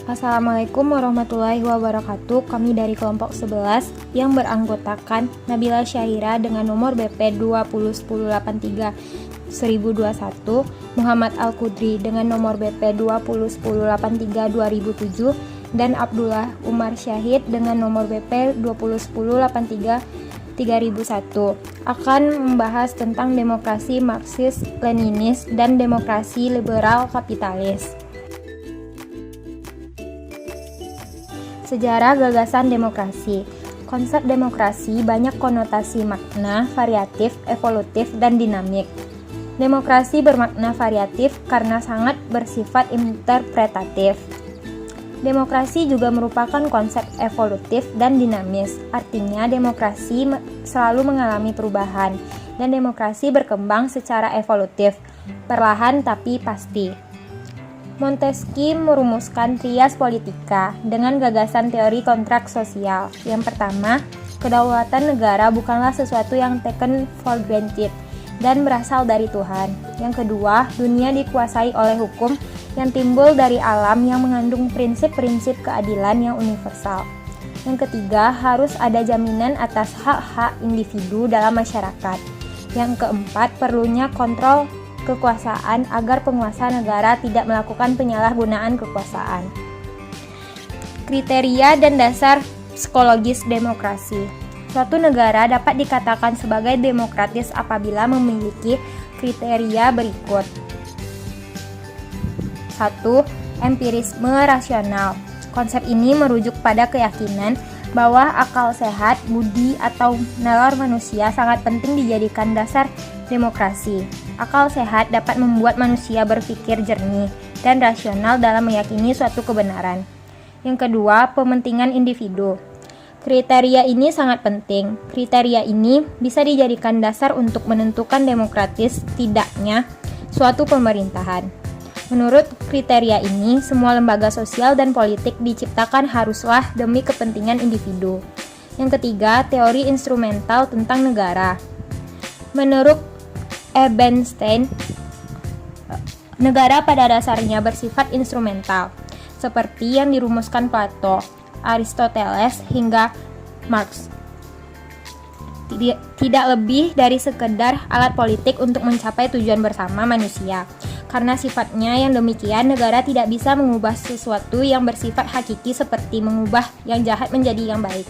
Assalamualaikum warahmatullahi wabarakatuh. Kami dari kelompok 11 yang beranggotakan Nabila Syahira dengan nomor BP 201083-1021, Muhammad Al-Kudri dengan nomor BP 201083-2007, dan Abdullah Umar Syahid dengan nomor BP 201083-3001 akan membahas tentang demokrasi Marxis-Leninis dan demokrasi liberal kapitalis. Sejarah gagasan demokrasi. Konsep demokrasi banyak konotasi makna, variatif, evolutif, dan dinamik. Demokrasi bermakna variatif karena sangat bersifat interpretatif. Demokrasi juga merupakan konsep evolutif dan dinamis, artinya demokrasi selalu mengalami perubahan, dan demokrasi berkembang secara evolutif, perlahan tapi pasti. Montesquieu merumuskan trias politika dengan gagasan teori kontrak sosial. Yang pertama, kedaulatan negara bukanlah sesuatu yang taken for granted dan berasal dari Tuhan. Yang kedua, dunia dikuasai oleh hukum yang timbul dari alam yang mengandung prinsip-prinsip keadilan yang universal. Yang ketiga, harus ada jaminan atas hak-hak individu dalam masyarakat. Yang keempat, perlunya kontrol kekuasaan agar penguasa negara tidak melakukan penyalahgunaan kekuasaan. Kriteria dan dasar psikologis demokrasi. Suatu negara dapat dikatakan sebagai demokratis apabila memiliki kriteria berikut. 1. Empirisme rasional. Konsep ini merujuk pada keyakinan bahwa akal sehat, budi, atau nalar manusia sangat penting dijadikan dasar demokrasi. Akal sehat dapat membuat manusia berpikir jernih dan rasional dalam meyakini suatu kebenaran. Yang kedua, pementingan individu. Kriteria ini sangat penting. Kriteria ini bisa dijadikan dasar untuk menentukan demokratis tidaknya suatu pemerintahan. Menurut kriteria ini, semua lembaga sosial dan politik diciptakan haruslah demi kepentingan individu. Yang ketiga, teori instrumental tentang negara. Menurut Ebenstein, negara pada dasarnya bersifat instrumental, seperti yang dirumuskan Plato, Aristoteles, hingga Marx. Tidak lebih dari sekedar alat politik untuk mencapai tujuan bersama manusia. Karena sifatnya yang demikian, negara tidak bisa mengubah sesuatu yang bersifat hakiki seperti mengubah yang jahat menjadi yang baik.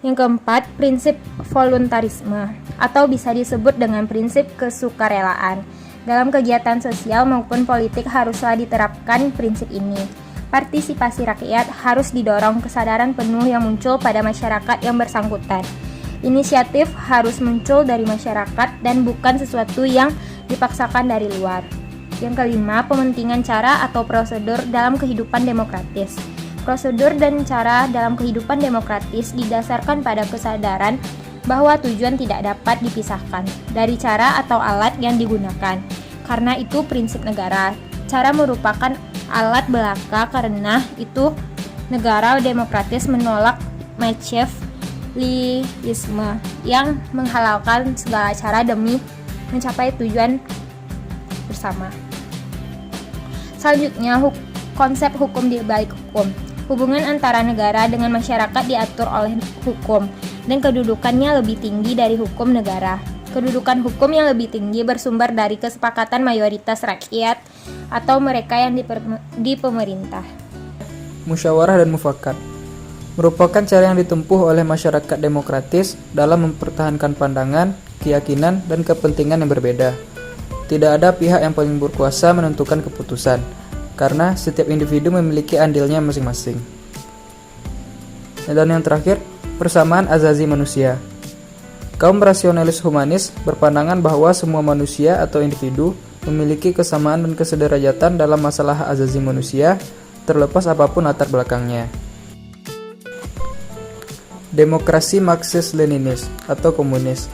Yang keempat, prinsip voluntarisme, atau bisa disebut dengan prinsip kesukarelaan. Dalam kegiatan sosial maupun politik haruslah diterapkan prinsip ini. Partisipasi rakyat harus didorong kesadaran penuh yang muncul pada masyarakat yang bersangkutan. Inisiatif harus muncul dari masyarakat dan bukan sesuatu yang dipaksakan dari luar. Yang kelima, pementingan cara atau prosedur dalam kehidupan demokratis. Prosedur dan cara dalam kehidupan demokratis didasarkan pada kesadaran bahwa tujuan tidak dapat dipisahkan dari cara atau alat yang digunakan. Karena itu prinsip negara. Cara merupakan alat belaka, karena itu negara demokratis menolak Machiavellianisme yang menghalalkan segala cara demi mencapai tujuan bersama. Selanjutnya, konsep hukum di balik hukum. Hubungan antara negara dengan masyarakat diatur oleh hukum, dan kedudukannya lebih tinggi dari hukum negara. Kedudukan hukum yang lebih tinggi bersumber dari kesepakatan mayoritas rakyat atau mereka yang di pemerintah. Musyawarah dan mufakat merupakan cara yang ditempuh oleh masyarakat demokratis dalam mempertahankan pandangan, keyakinan, dan kepentingan yang berbeda. Tidak ada pihak yang paling berkuasa menentukan keputusan, karena setiap individu memiliki andilnya masing-masing. Dan yang terakhir, persamaan azazi manusia. Kaum rasionalis humanis berpandangan bahwa semua manusia atau individu memiliki kesamaan dan kesederajatan dalam masalah azazi manusia, terlepas apapun latar belakangnya. Demokrasi Marxis-Leninis atau komunis.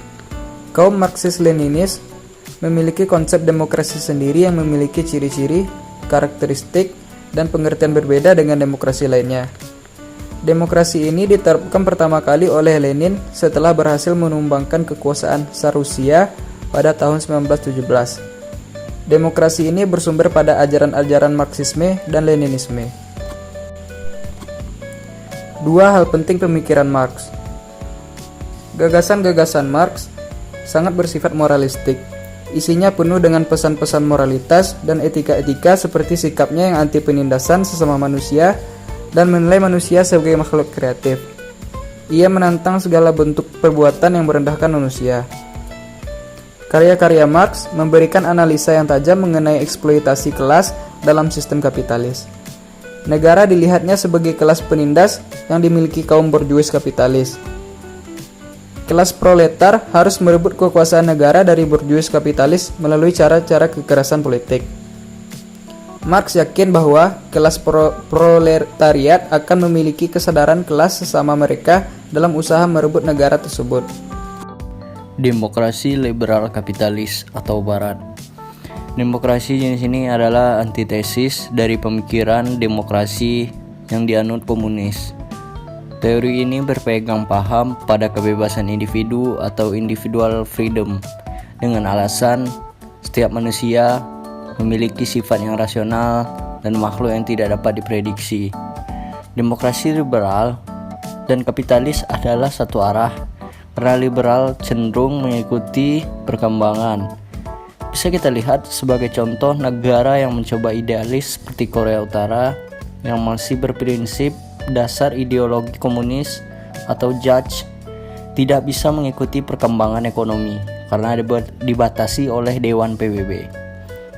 Kaum Marxis-Leninis memiliki konsep demokrasi sendiri yang memiliki ciri-ciri, karakteristik, dan pengertian berbeda dengan demokrasi lainnya. Demokrasi ini diterapkan pertama kali oleh Lenin setelah berhasil menumbangkan kekuasaan Tsar Rusia pada tahun 1917. Demokrasi ini bersumber pada ajaran-ajaran Marxisme dan Leninisme. Dua hal penting pemikiran Marx. Gagasan-gagasan Marx sangat bersifat moralistik. Isinya penuh dengan pesan-pesan moralitas dan etika-etika seperti sikapnya yang anti penindasan sesama manusia dan menilai manusia sebagai makhluk kreatif. Ia menantang segala bentuk perbuatan yang merendahkan manusia. Karya-karya Marx memberikan analisa yang tajam mengenai eksploitasi kelas dalam sistem kapitalis. Negara dilihatnya sebagai kelas penindas yang dimiliki kaum borjuis kapitalis. Kelas proletar harus merebut kekuasaan negara dari borjuis kapitalis melalui cara-cara kekerasan politik. Marx yakin bahwa kelas proletariat akan memiliki kesadaran kelas sesama mereka dalam usaha merebut negara tersebut. Demokrasi liberal kapitalis atau barat. Demokrasi jenis ini adalah antitesis dari pemikiran demokrasi yang dianut komunis. Teori ini berpegang paham pada kebebasan individu atau individual freedom dengan alasan setiap manusia memiliki sifat yang rasional dan makhluk yang tidak dapat diprediksi. Demokrasi liberal dan kapitalis adalah satu arah, karena liberal cenderung mengikuti perkembangan. Bisa kita lihat sebagai contoh negara yang mencoba idealis seperti Korea Utara yang masih berprinsip dasar ideologi komunis atau Judge tidak bisa mengikuti perkembangan ekonomi karena dibatasi oleh Dewan PBB.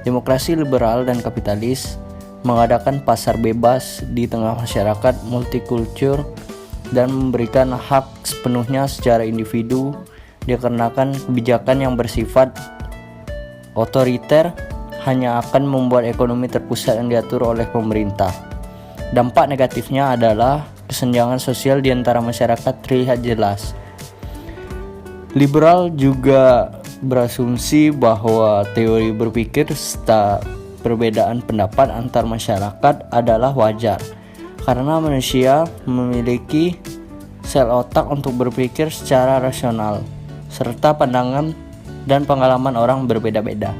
Demokrasi liberal dan kapitalis mengadakan pasar bebas di tengah masyarakat multikultur dan memberikan hak sepenuhnya secara individu, dikarenakan kebijakan yang bersifat otoriter hanya akan membuat ekonomi terpusat yang diatur oleh pemerintah. Dampak negatifnya adalah kesenjangan sosial di antara masyarakat terlihat jelas. Liberal juga berasumsi bahwa teori berpikir serta perbedaan pendapat antar masyarakat adalah wajar, karena manusia memiliki sel otak untuk berpikir secara rasional, serta pandangan dan pengalaman orang berbeda-beda.